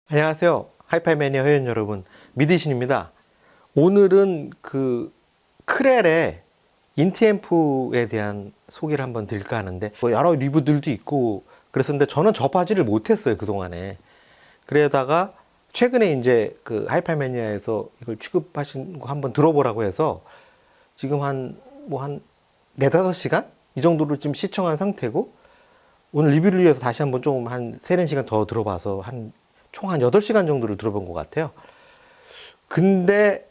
안녕하세요. 하이파이 매니아 회원 여러분, 미드신입니다. 오늘은 그 크렐의 인티앰프에 대한 소개를 한번 드릴까 하는데, 뭐 여러 리뷰들도 있고 그랬었는데 저는 접하지를 못했어요, 그동안에. 그러다가 최근에 이제 그 하이파이 매니아에서 이걸 취급하신 거 한번 들어보라고 해서 지금 한 4-5시간? 이 정도로 지금 시청한 상태고, 오늘 리뷰를 위해서 다시 한번 좀 한 3-4시간 더 들어봐서 총 한 8시간 정도를 들어본 것 같아요. 근데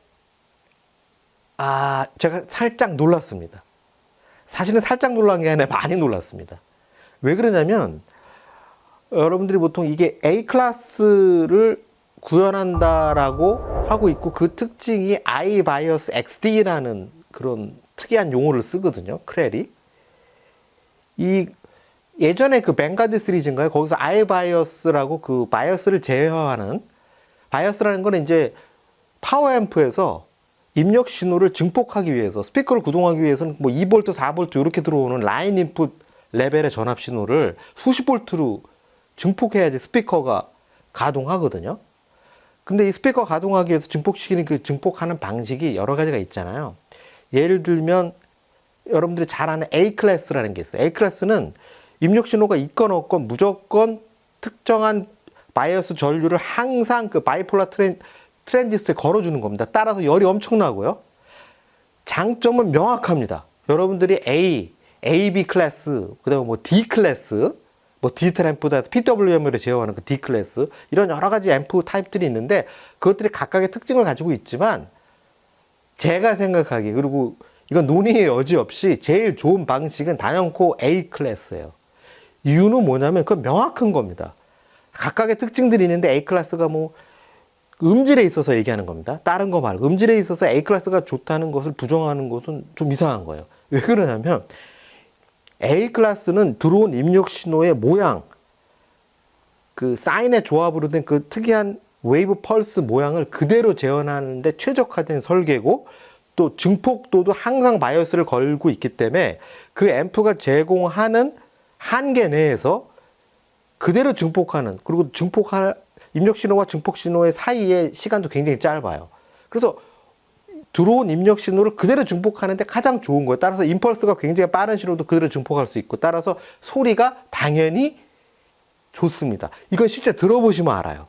제가 살짝 놀랐습니다. 사실은 살짝 놀란 게 아니라 많이 놀랐습니다. 왜 그러냐면 여러분들이 보통 이게 A 클래스를 구현한다라고 하고 있고, 그 특징이 iBIOS XD라는 그런 특이한 용어를 쓰거든요, 크렐이. 예전에 그 뱅가드 시리즈인가요? 거기서 iBIOS라고 그 바이오스를 제어하는, 바이오스라는 거는 이제 파워앰프에서 입력 신호를 증폭하기 위해서, 스피커를 구동하기 위해서는 뭐 2V, 4V 이렇게 들어오는 라인 인풋 레벨의 전압 신호를 수십 볼트로 증폭해야지 스피커가 가동하거든요. 근데 이 스피커 가동하기 위해서 증폭시키는 그 증폭하는 방식이 여러 가지가 있잖아요. 예를 들면 여러분들이 잘 아는 A 클래스라는 게 있어요. A 클래스는 입력 신호가 있건 없건 무조건 특정한 바이오스 전류를 항상 그 바이폴라 트랜지스터에 걸어주는 겁니다. 따라서 열이 엄청나고요. 장점은 명확합니다. 여러분들이 AB 클래스, 그 다음에 뭐 D 클래스, 뭐 디지털 앰프다 PWM으로 제어하는 그 D 클래스, 이런 여러 가지 앰프 타입들이 있는데 그것들이 각각의 특징을 가지고 있지만, 제가 생각하기에, 그리고 이건 논의의 여지 없이 제일 좋은 방식은 단연코 A 클래스예요. 이유는 뭐냐면 그건 명확한 겁니다. 각각의 특징들이 있는데 A 클래스가 뭐 음질에 있어서 얘기하는 겁니다. 다른 거 말고 음질에 있어서 A 클래스가 좋다는 것을 부정하는 것은 좀 이상한 거예요. 왜 그러냐면 A 클래스는 들어온 입력 신호의 모양, 그 사인의 조합으로 된 그 특이한 웨이브 펄스 모양을 그대로 재현하는데 최적화된 설계고, 또 증폭도도 항상 바이오스를 걸고 있기 때문에 그 앰프가 제공하는 한계 내에서 그대로 증폭하는, 그리고 증폭할 입력 신호와 증폭 신호의 사이의 시간도 굉장히 짧아요. 그래서 들어온 입력 신호를 그대로 증폭하는데 가장 좋은 거예요. 따라서 임펄스가 굉장히 빠른 신호도 그대로 증폭할 수 있고, 따라서 소리가 당연히 좋습니다. 이건 실제 들어보시면 알아요.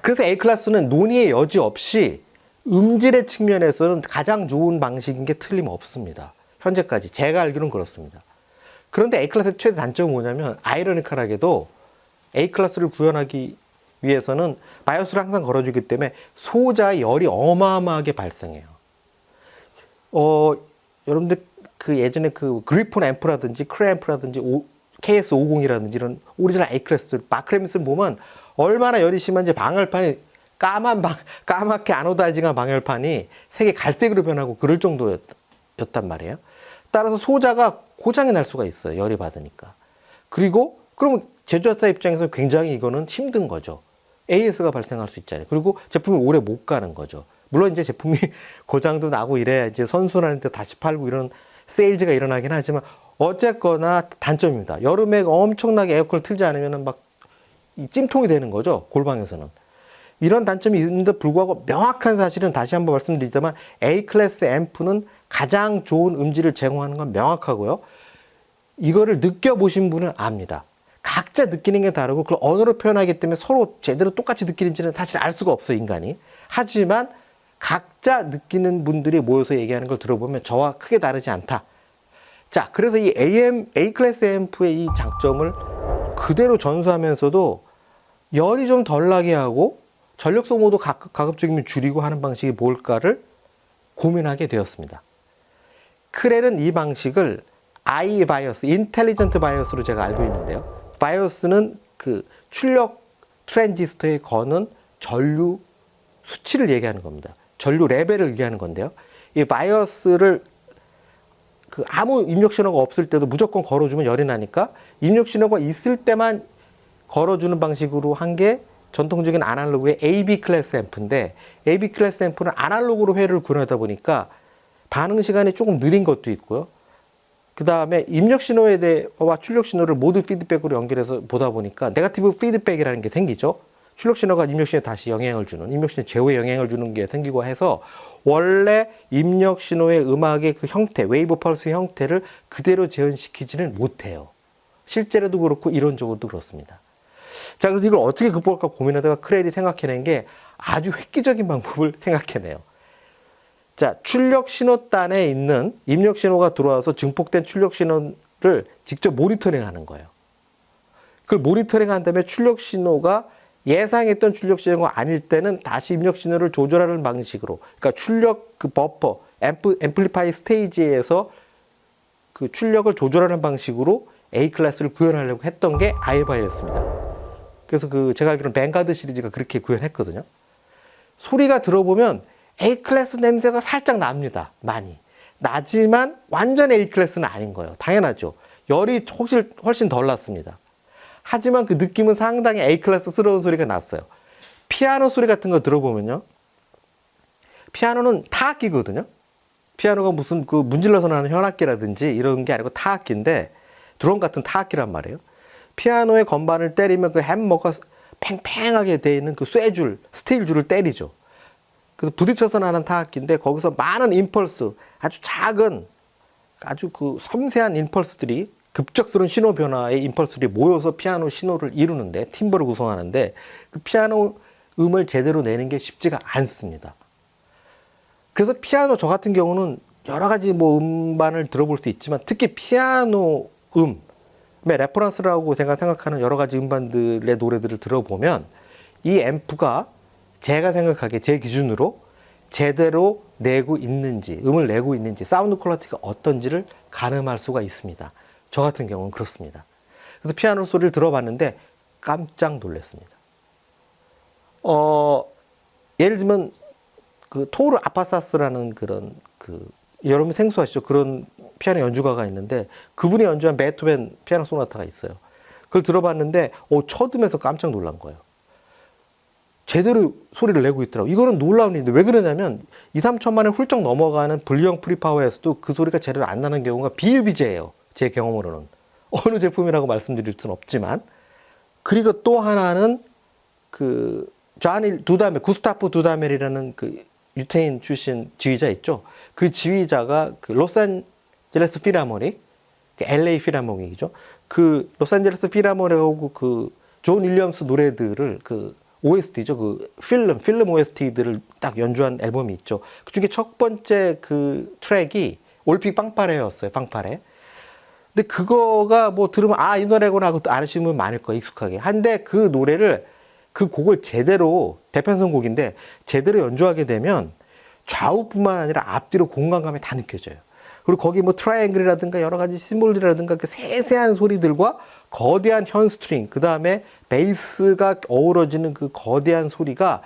그래서 A 클래스는 논의의 여지 없이 음질의 측면에서는 가장 좋은 방식인 게 틀림없습니다. 현재까지 제가 알기로는 그렇습니다. 그런데 A 클래스의 최대 단점은 뭐냐면, 아이러니컬하게도 A 클래스를 구현하기 위해서는 바이오스를 항상 걸어주기 때문에 소자의 열이 어마어마하게 발생해요. 여러분들 그 예전에 그 그리폰 앰프라든지 크레 앰프라든지 KS50이라든지 이런 오리지널 A 클래스 마크레미스를 보면 얼마나 열이 심한지, 방열판이 까맣게 아노다이징한 방열판이 색이 갈색으로 변하고 그럴 정도였단 말이에요. 따라서 소자가 고장이 날 수가 있어요, 열이 받으니까. 그리고 그러면 제조사 입장에서 굉장히 이거는 힘든 거죠. AS가 발생할 수 있잖아요. 그리고 제품이 오래 못 가는 거죠. 물론 이제 제품이 고장도 나고 이래야 이제 선순환인데 다시 팔고 이런 세일즈가 일어나긴 하지만, 어쨌거나 단점입니다. 여름에 엄청나게 에어컨을 틀지 않으면 막 찜통이 되는 거죠, 골방에서는. 이런 단점이 있는데 불구하고 명확한 사실은, 다시 한번 말씀드리자면 A 클래스 앰프는 가장 좋은 음질을 제공하는 건 명확하고요. 이거를 느껴보신 분은 압니다. 각자 느끼는 게 다르고 그걸 언어로 표현하기 때문에 서로 제대로 똑같이 느끼는지는 사실 알 수가 없어요, 인간이. 하지만 각자 느끼는 분들이 모여서 얘기하는 걸 들어보면 저와 크게 다르지 않다. 자, 그래서 이 A 클래스 앰프의 이 장점을 그대로 전수하면서도 열이 좀 덜 나게 하고 전력 소모도 가급적이면 줄이고 하는 방식이 뭘까를 고민하게 되었습니다. 크렐은 이 방식을 iBIOS, 인텔리전트 바이오스로 제가 알고 있는데요. 바이오스는 그 출력 트랜지스터에 거는 전류 수치를 얘기하는 겁니다. 전류 레벨을 얘기하는 건데요. 이 바이오스를 그 아무 입력 신호가 없을 때도 무조건 걸어주면 열이 나니까 입력 신호가 있을 때만 걸어주는 방식으로 한 게 전통적인 아날로그의 AB 클래스 앰프인데, AB 클래스 앰프는 아날로그로 회를 구현하다 보니까 반응 시간이 조금 느린 것도 있고요. 그 다음에 입력 신호와 출력 신호를 모두 피드백으로 연결해서 보다 보니까 네거티브 피드백이라는 게 생기죠. 출력 신호가 입력 신호에 다시 영향을 주는, 입력 신호에 제어에 영향을 주는 게 생기고 해서 원래 입력 신호의 음악의 그 형태, 웨이브 펄스 형태를 그대로 재현시키지는 못해요. 실제로도 그렇고 이론적으로도 그렇습니다. 자, 그래서 이걸 어떻게 극복할까 고민하다가 크렐이 생각해낸 게 아주 획기적인 방법을 생각해내요. 자, 출력 신호단에 있는 입력 신호가 들어와서 증폭된 출력 신호를 직접 모니터링 하는 거예요. 그걸 모니터링 한 다음에 출력 신호가 예상했던 출력 신호가 아닐 때는 다시 입력 신호를 조절하는 방식으로, 그러니까 출력 그 버퍼, 앰플리파이 스테이지에서 그 출력을 조절하는 방식으로 A 클래스를 구현하려고 했던 게 아이바이였습니다. 그래서 그 제가 알기로는 뱅가드 시리즈가 그렇게 구현했거든요. 소리가 들어보면 A 클래스 냄새가 살짝 납니다. 많이. 나지만 완전 A 클래스는 아닌 거예요. 당연하죠. 열이 훨씬 덜 났습니다. 하지만 그 느낌은 상당히 A 클래스스러운 소리가 났어요. 피아노 소리 같은 거 들어보면요. 피아노는 타악기거든요. 피아노가 무슨 그 문질러서 나는 현악기라든지 이런 게 아니고 타악기인데 드럼 같은 타악기란 말이에요. 피아노의 건반을 때리면 그 햄머가 팽팽하게 돼 있는 그 쇠줄, 스틸줄을 때리죠. 그래서 부딪혀서 나는 타악기인데 거기서 많은 임펄스, 아주 작은, 아주 그 섬세한 임펄스들이 급작스러운 신호 변화의 임펄스들이 모여서 피아노 신호를 이루는데, 팀브를 구성하는데 그 피아노 음을 제대로 내는 게 쉽지가 않습니다. 그래서 피아노 저 같은 경우는 여러 가지 뭐 음반을 들어볼 수 있지만 특히 피아노 음의 레퍼런스라고 제가 생각하는 여러 가지 음반들의 노래들을 들어보면 이 앰프가 제가 생각하기에 제 기준으로 제대로 내고 있는지, 음을 내고 있는지, 사운드 퀄리티가 어떤지를 가늠할 수가 있습니다. 저 같은 경우는 그렇습니다. 그래서 피아노 소리를 들어봤는데 깜짝 놀랐습니다. 예를 들면 그 토르 아파사스라는 그런 그 여러분 생소하시죠? 그런 피아노 연주가가 있는데 그분이 연주한 베토벤 피아노 소나타가 있어요. 그걸 들어봤는데 첫 음에서 깜짝 놀란 거예요. 제대로 소리를 내고 있더라고요. 이거는 놀라운 일인데 왜 그러냐면 2, 3천만에 훌쩍 넘어가는 불량 프리파워에서도 그 소리가 제대로 안 나는 경우가 비일비재해요. 제 경험으로는. 어느 제품이라고 말씀드릴 수는 없지만. 그리고 또 하나는 그 구스타프 두다멜이라는 그 유태인 출신 지휘자 있죠. 그 지휘자가 그 로스앤젤레스 필하모닉, LA 필하모닉이죠. 그 로스앤젤레스 필하모닉하고 그 존 윌리엄스 노래들을 그 OST죠. 그 필름 OST들을 딱 연주한 앨범이 있죠. 그 중에 첫 번째 그 트랙이 올픽 빵파레였어요. 빵파레. 근데 그거가 뭐 들으면 이 노래구나 하고 아시는 분 많을 거예요. 익숙하게. 한데 그 노래를 그 곡을 제대로 대편성 곡인데 제대로 연주하게 되면 좌우뿐만 아니라 앞뒤로 공간감이 다 느껴져요. 그리고 거기 뭐 트라이앵글이라든가 여러 가지 심볼이라든가 그 세세한 소리들과 거대한 현 스트링, 그 다음에 베이스가 어우러지는 그 거대한 소리가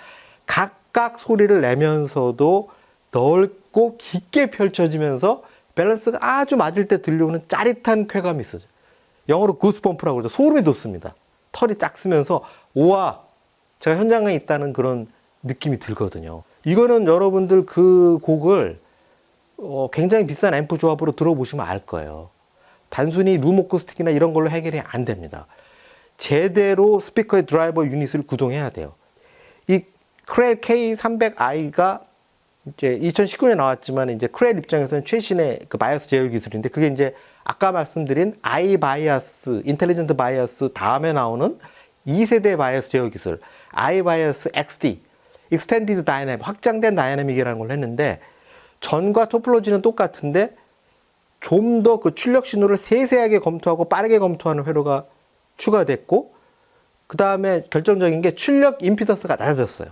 각각 소리를 내면서도 넓고 깊게 펼쳐지면서 밸런스가 아주 맞을 때 들려오는 짜릿한 쾌감이 있어요. 영어로 구스범프라고 그러죠. 소름이 돋습니다. 털이 쫙 쓰면서 우와, 제가 현장에 있다는 그런 느낌이 들거든요. 이거는 여러분들 그 곡을 굉장히 비싼 앰프 조합으로 들어보시면 알 거예요. 단순히 룸 어쿠스틱이나 이런 걸로 해결이 안 됩니다. 제대로 스피커의 드라이버 유닛을 구동해야 돼요. 이 크렐 K300i가 이제 2019년에 나왔지만 이제 크렐 입장에서는 최신의 그 바이어스 제어 기술인데 그게 이제 아까 말씀드린 iBias, 인텔리전트 바이어스 다음에 나오는 2세대 바이어스 제어 기술, iBias XD, Extended Dynamic, 확장된 다이내믹이라는 걸 했는데 전과 토폴로지는 똑같은데 좀 더 그 출력 신호를 세세하게 검토하고 빠르게 검토하는 회로가 추가됐고 그 다음에 결정적인 게 출력 임피던스가 낮아졌어요.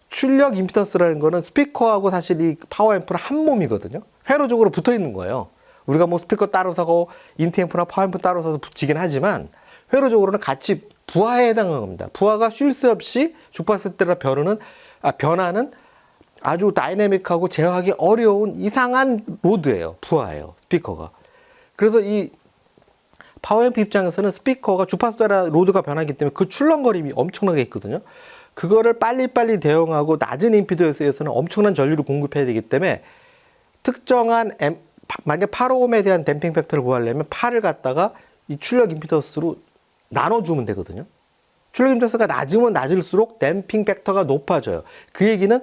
출력 임피던스라는 거는 스피커하고 사실 이 파워 앰프는 한 몸이거든요. 회로적으로 붙어 있는 거예요. 우리가 뭐 스피커 따로 사고 인티 앰프나 파워 앰프 따로 사서 붙이긴 하지만 회로적으로는 같이 부하에 해당하는 겁니다. 부하가 쉴 새 없이 주파수 따라 변하는 아주 다이내믹하고 제어하기 어려운 이상한 로드예요. 부하예요. 스피커가. 그래서 이 파워앰프 입장에서는 스피커가 주파수 따라 로드가 변하기 때문에 그 출렁거림이 엄청나게 있거든요. 그거를 빨리빨리 대응하고 낮은 임피던스에서는 엄청난 전류를 공급해야 되기 때문에 특정한 만약에 8오음에 대한 댐핑 팩터를 구하려면 8을 갖다가 이 출력 임피던스로 나눠주면 되거든요. 출력 임피던스가 낮으면 낮을수록 댐핑 팩터가 높아져요. 그 얘기는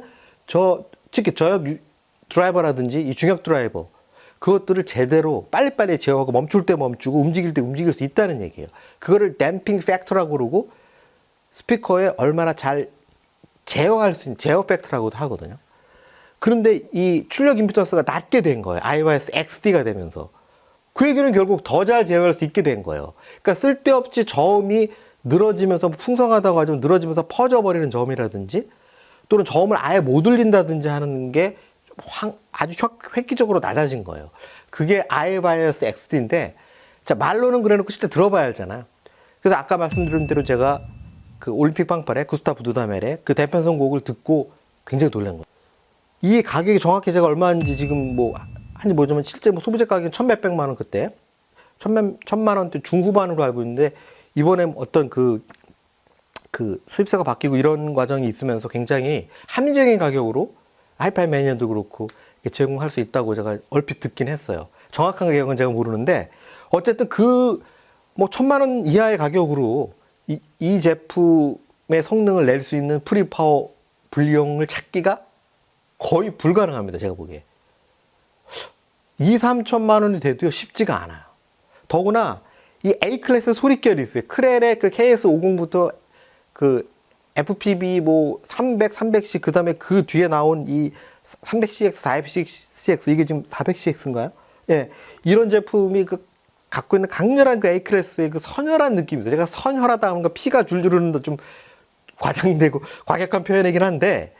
특히 저역 드라이버라든지 이 중역 드라이버 그것들을 제대로 빨리빨리 제어하고 멈출 때 멈추고 움직일 때 움직일 수 있다는 얘기예요. 그거를 댐핑 팩터라고 그러고 스피커에 얼마나 잘 제어할 수 있는 제어 팩터라고도 하거든요. 그런데 이 출력 임피던스가 낮게 된 거예요. iOS XD가 되면서. 그 얘기는 결국 더 잘 제어할 수 있게 된 거예요. 그러니까 쓸데없이 저음이 늘어지면서 풍성하다고 하지만 늘어지면서 퍼져버리는 저음이라든지 또는 저음을 아예 못 울린다든지 하는 게 아주 획기적으로 낮아진 거예요. 그게 iBios XD인데 자, 말로는 그래놓고 실제 들어봐야 알잖아요. 그래서 아까 말씀드린 대로 제가 그 올림픽 빵팔의 구스타프 두다멜의 그 대편성 곡을 듣고 굉장히 놀란 거예요. 이 가격이 정확히 제가 얼마인지 지금 뭐 한지 모르지만 실제 뭐 소비자 가격은 천몇백만 원 그때 천만 원대 중후반으로 알고 있는데 이번에 어떤 그 수입사가 바뀌고 이런 과정이 있으면서 굉장히 합리적인 가격으로 하이파이 매니아도 그렇고 제공할 수 있다고 제가 얼핏 듣긴 했어요. 정확한 가격은 제가 모르는데 어쨌든 그 뭐 천만 원 이하의 가격으로 이 제품의 성능을 낼 수 있는 프리파워 분리용을 찾기가 거의 불가능합니다. 제가 보기에 2, 3천만 원이 돼도요 쉽지가 않아요. 더구나 이 A클래스 소리결이 있어요. 크렐의 그 KS50부터 그 FPB 뭐 300, 300C 그 다음에 그 뒤에 나온 이 300CX, 400CX 이게 지금 400CX인가요? 예, 이런 제품이 그 갖고 있는 강렬한 그 A클래스의 그 선혈한 느낌이 있어요. 제가 선혈하다 하면 피가 줄줄 흐르는 좀 과장되고 과격한 표현이긴 한데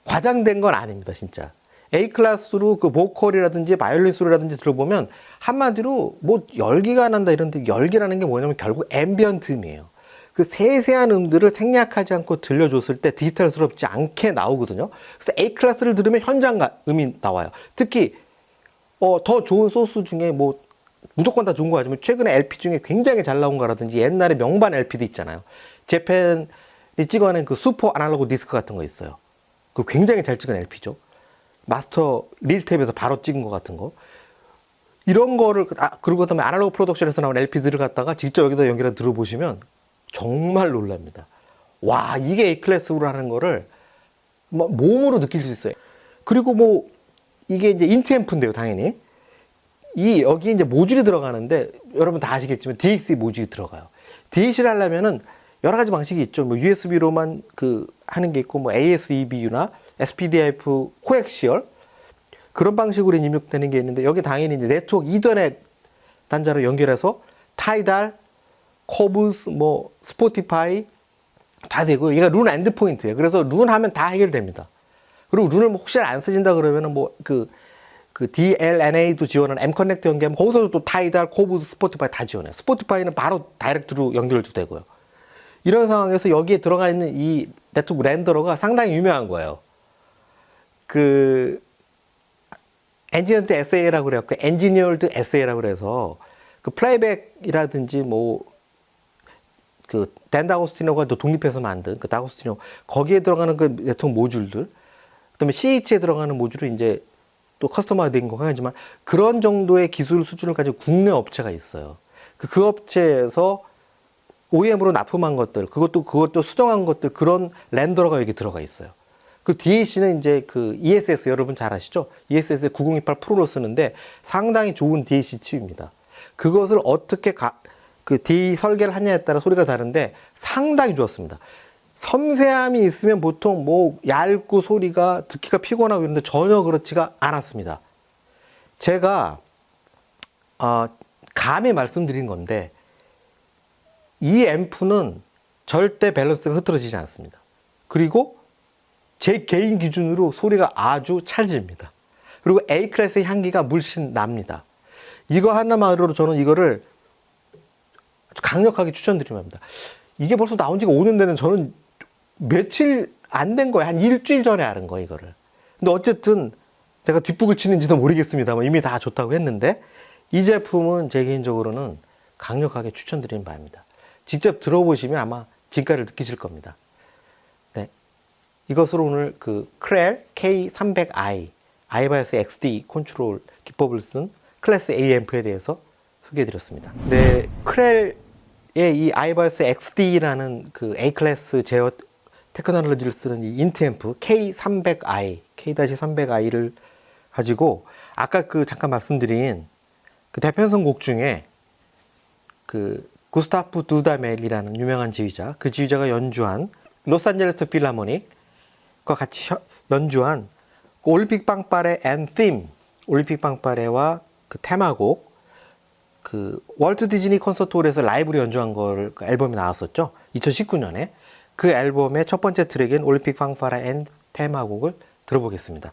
과장된 건 아닙니다, 진짜. A클래스로 그 보컬이라든지 바이올린 소리라든지 들어보면 한마디로 뭐 열기가 난다 이런데 열기라는 게 뭐냐면 결국 앰비언트 음이에요. 그 세세한 음들을 생략하지 않고 들려줬을 때 디지털스럽지 않게 나오거든요. 그래서 A클래스를 들으면 현장 음이 나와요. 특히 더 좋은 소스 중에 뭐 무조건 다 좋은 거 아니면 최근에 LP 중에 굉장히 잘 나온 거라든지 옛날에 명반 LP도 있잖아요. 재팬이 찍어낸 그 슈퍼 아날로그 디스크 같은 거 있어요. 그 굉장히 잘 찍은 LP죠. 마스터 릴탭에서 바로 찍은 것 같은 거. 이런 거를 그리고 그다음에 아날로그 프로덕션에서 나온 LP들을 갖다가 직접 여기다 연결해 들어보시면 정말 놀랍니다. 와, 이게 A클래스로 하는 거를 몸으로 느낄 수 있어요. 그리고 뭐 이게 이제 인트앰프인데요, 당연히. 여기 이제 모듈이 들어가는데 여러분 다 아시겠지만 DAC 모듈이 들어가요. DAC를 하려면은 여러 가지 방식이 있죠. 뭐 USB로만 하는 게 있고 뭐 ASEBU나 SPDIF 코엑시얼 그런 방식으로 입력되는 게 있는데 여기 당연히 이제 네트워크 이더넷 단자로 연결해서 타이달, 코브스, 뭐 스포티파이 다 되고 얘가 룬 엔드포인트예요. 그래서 룬 하면 다 해결됩니다. 그리고 룬을 뭐 혹시 안 쓰신다 그러면은 뭐 그 DLNA도 지원하는 M 커넥트 연계하면 거기서도 또 타이달, 코브스, 스포티파이 다 지원해요. 스포티파이는 바로 다이렉트로 연결도 되고요. 이런 상황에서 여기에 들어가 있는 이 네트워크 렌더러가 상당히 유명한 거예요. 그 엔지니어드 SA라고 그래요. 그 엔지니어드 SA라고 그래서 그 플레이백이라든지 뭐 그 댄 다고스티노가 또 독립해서 만든 그 다고스티노 거기에 들어가는 그 네트워크 모듈들, 그다음에 CH에 들어가는 모듈은 이제 또 커스터마이즈된 거긴 하지만 그런 정도의 기술 수준을 가지고 국내 업체가 있어요. 그 업체에서 OEM으로 납품한 것들, 그것도 수정한 것들 그런 렌더러가 여기 들어가 있어요. 그 DAC는 이제 그 ESS 여러분 잘 아시죠? ESS의 9028 프로로 쓰는데 상당히 좋은 DAC 칩입니다. 그것을 어떻게 DA 설계를 하냐에 따라 소리가 다른데 상당히 좋았습니다. 섬세함이 있으면 보통 뭐 얇고 소리가 듣기가 피곤하고 이런데 전혀 그렇지가 않았습니다. 제가 감히 말씀드린 건데 이 앰프는 절대 밸런스가 흐트러지지 않습니다. 그리고 제 개인 기준으로 소리가 아주 찰집니다. 그리고 A클래스의 향기가 물씬 납니다. 이거 하나만으로 저는 이거를 아주 강력하게 추천드립니다. 이게 벌써 나온 지가 5년 되는 저는 며칠 안 된 거예요. 한 일주일 전에 알은 거예요, 이거를. 근데 어쨌든 제가 뒷북을 치는지도 모르겠습니다만 이미 다 좋다고 했는데 이 제품은 제 개인적으로는 강력하게 추천드리는 바입니다. 직접 들어보시면 아마 진가를 느끼실 겁니다. 네. 이것으로 오늘 그 크렐 K300i iBios XD 컨트롤 기법을 쓴 클래스 A 앰프에 대해서 소개해 드렸습니다. 네, 크렐 이 아이바이오스 XD라는 그 A 클래스 제어 테크놀로지를 쓰는 이 인트앰프 K300i, K-300i를 가지고 아까 그 잠깐 말씀드린 그 대표성 곡 중에 그 구스타프 두다멜이라는 유명한 지휘자, 그 지휘자가 연주한 로스앤젤레스 필하모닉과 같이 연주한 그 올림픽 빵빠레 앤팀, 올림픽 빵빠레와 그 테마곡, 그 월트 디즈니 콘서트홀에서 라이브로 연주한 걸 그 앨범이 나왔었죠. 2019년에 그 앨범의 첫 번째 트랙인 올림픽 빵빠레 앤 테마곡을 들어보겠습니다.